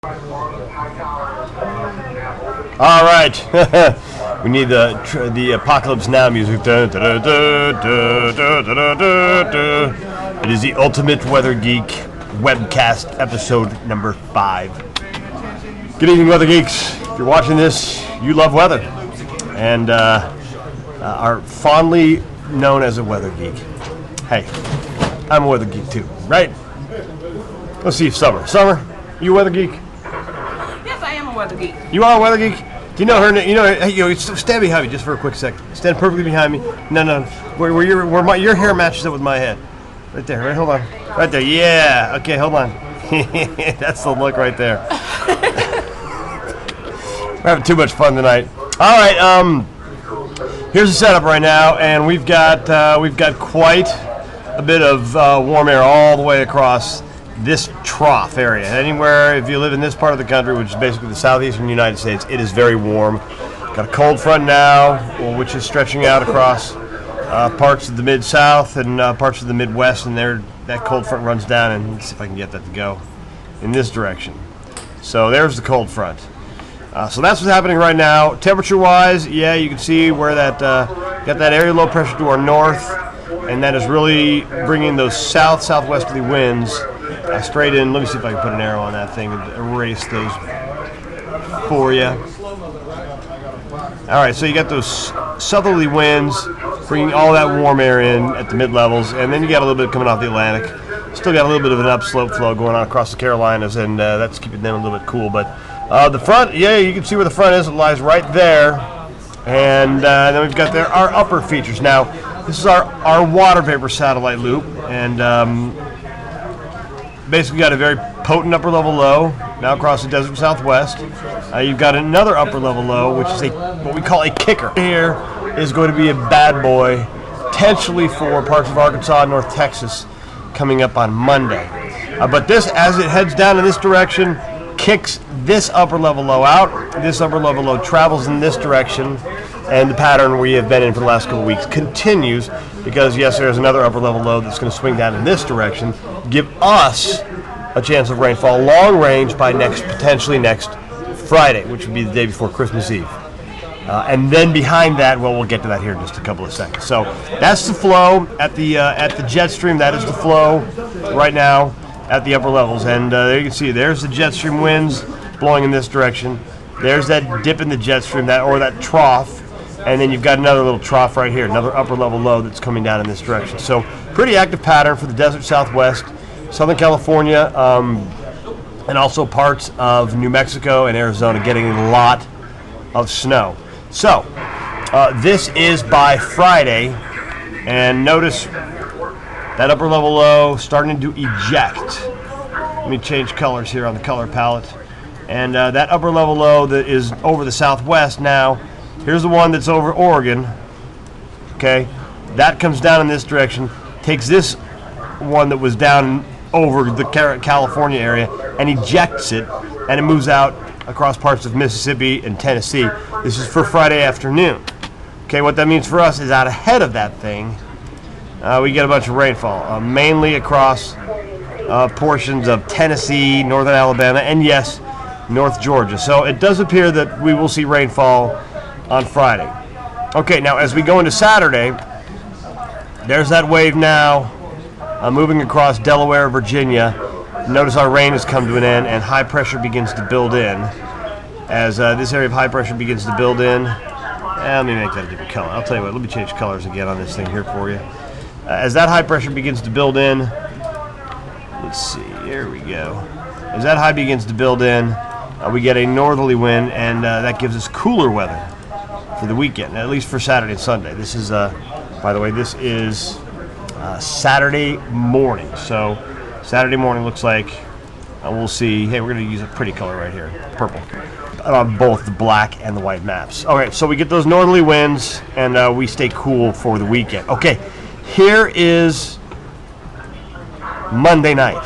All right, we need the Apocalypse Now music. It is the Ultimate Weather Geek Webcast episode number 5. Good evening, Weather Geeks. If you're watching this, you love weather and are fondly known as a weather geek. Hey, I'm a weather geek too, right? Let's see if Summer, you a weather geek? Yes, I am a weather geek. You are a weather geek? Do you know her? You know, hey, stand behind me just for a quick second. Stand perfectly behind me. No, where your hair matches up with my head. Right there. Right, hold on. Right there. Yeah. Okay, hold on. That's the look right there. We're having too much fun tonight. All right. Here's the setup right now, and we've got quite a bit of warm air all the way across this trough area. Anywhere, if you live in this part of the country, which is basically the southeastern United States, it is very warm. Got a cold front now, which is stretching out across parts of the mid-south and parts of the Midwest, and that cold front runs down, and let's see if I can get that to go in this direction. So there's the cold front. So that's what's happening right now. Temperature-wise, yeah, you can see where that got that area low pressure to our north, and that is really bringing those southwesterly winds straight in. Let me see if I can put an arrow on that thing and erase those for you. All right, so you got those southerly winds bringing all that warm air in at the mid-levels, and then you got a little bit coming off the Atlantic. Still got a little bit of an upslope flow going on across the Carolinas, and that's keeping them a little bit cool. But the front, yeah, you can see where the front is. It lies right there. And then we've got our upper features. Now, this is our water vapor satellite loop, and basically got a very potent upper level low now across the desert southwest. You've got another upper level low, which is what we call a kicker. Here is going to be a bad boy, potentially for parts of Arkansas and North Texas coming up on Monday. But this, as it heads down in this direction, kicks this upper level low out. This upper level low travels in this direction, and the pattern we have been in for the last couple of weeks continues because, yes, there's another upper level low that's going to swing down in this direction, give us a chance of rainfall long range by potentially next Friday, which would be the day before Christmas Eve. And then behind that, well, we'll get to that here in just a couple of seconds. So that's the flow at the jet stream. That is the flow right now at the upper levels. And there you can see there's the jet stream winds blowing in this direction. There's that dip in the jet stream, that trough. And then you've got another little trough right here, another upper level low that's coming down in this direction. So pretty active pattern for the desert southwest, Southern California, and also parts of New Mexico and Arizona getting a lot of snow. So this is by Friday, and notice that upper level low starting to eject. Let me change colors here on the color palette. And that upper level low that is over the southwest now, here's the one that's over Oregon. Okay, that comes down in this direction, takes this one that was down over the California area and ejects it, and it moves out across parts of Mississippi and Tennessee. This is for Friday afternoon. Okay, what that means for us is out ahead of that thing, we get a bunch of rainfall, mainly across portions of Tennessee, northern Alabama, and yes, North Georgia. So it does appear that we will see rainfall on Friday. Okay, now as we go into Saturday, there's that wave now moving across Delaware, Virginia. Notice our rain has come to an end and high pressure begins to build in. As this area of high pressure begins to build in, let me make that a different color. I'll tell you what, let me change colors again on this thing here for you. As that high pressure begins to build in, let's see, here we go. As that high begins to build in, we get a northerly wind, and that gives us cooler weather for the weekend, at least for Saturday and Sunday. This is, by the way, this is Saturday morning. So Saturday morning looks like we'll see. Hey, we're going to use a pretty color right here, purple, on both the black and the white maps. All right, so we get those northerly winds, and we stay cool for the weekend. Okay, here is Monday night.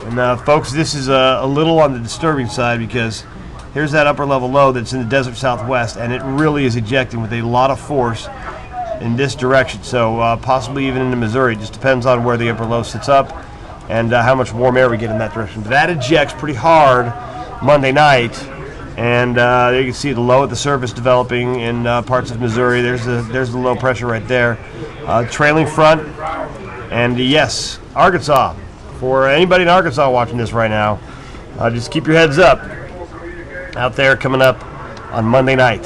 And folks, this is a little on the disturbing side because here's that upper level low that's in the desert southwest, and it really is ejecting with a lot of force in this direction. So possibly even into Missouri. It just depends on where the upper low sits up and how much warm air we get in that direction. But that ejects pretty hard Monday night, and you can see the low at the surface developing in parts of Missouri. There's the low pressure right there, trailing front, and yes, Arkansas. For anybody in Arkansas watching this right now, just keep your heads up out there coming up on Monday night.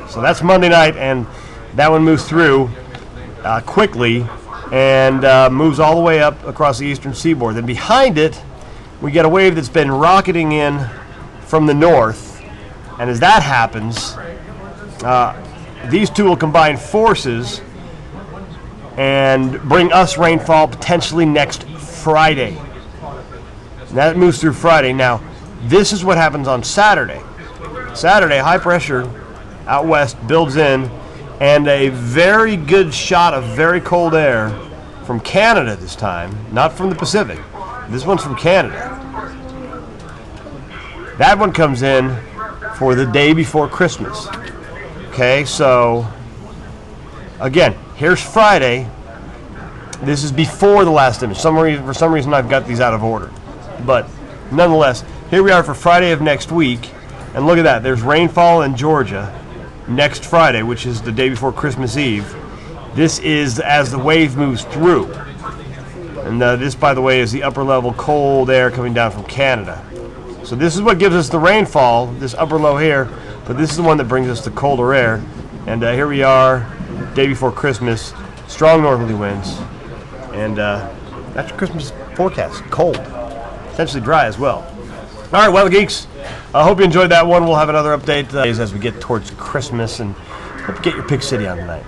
So that's Monday night, and that one moves through quickly and moves all the way up across the eastern seaboard. Then behind it, we get a wave that's been rocketing in from the north, and as that happens, these two will combine forces and bring us rainfall potentially next Friday. And that moves through Friday. Now, this is what happens on Saturday. Saturday, high pressure out west builds in, and a very good shot of very cold air from Canada this time, not from the Pacific. This one's from Canada. That one comes in for the day before Christmas. Okay, so again, here's Friday. This is before the last image. For some reason, I've got these out of order. But nonetheless, here we are for Friday of next week. And look at that. There's rainfall in Georgia next Friday, which is the day before Christmas Eve. This is as the wave moves through. And this, by the way, is the upper level cold air coming down from Canada. So this is what gives us the rainfall, this upper low here. But this is the one that brings us the colder air. And here we are, day before Christmas, strong northerly winds. And that's your Christmas forecast, cold, potentially dry as well. All right, Weather Geeks, I hope you enjoyed that one. We'll have another update as we get towards Christmas, and hope you get your Pick City on tonight.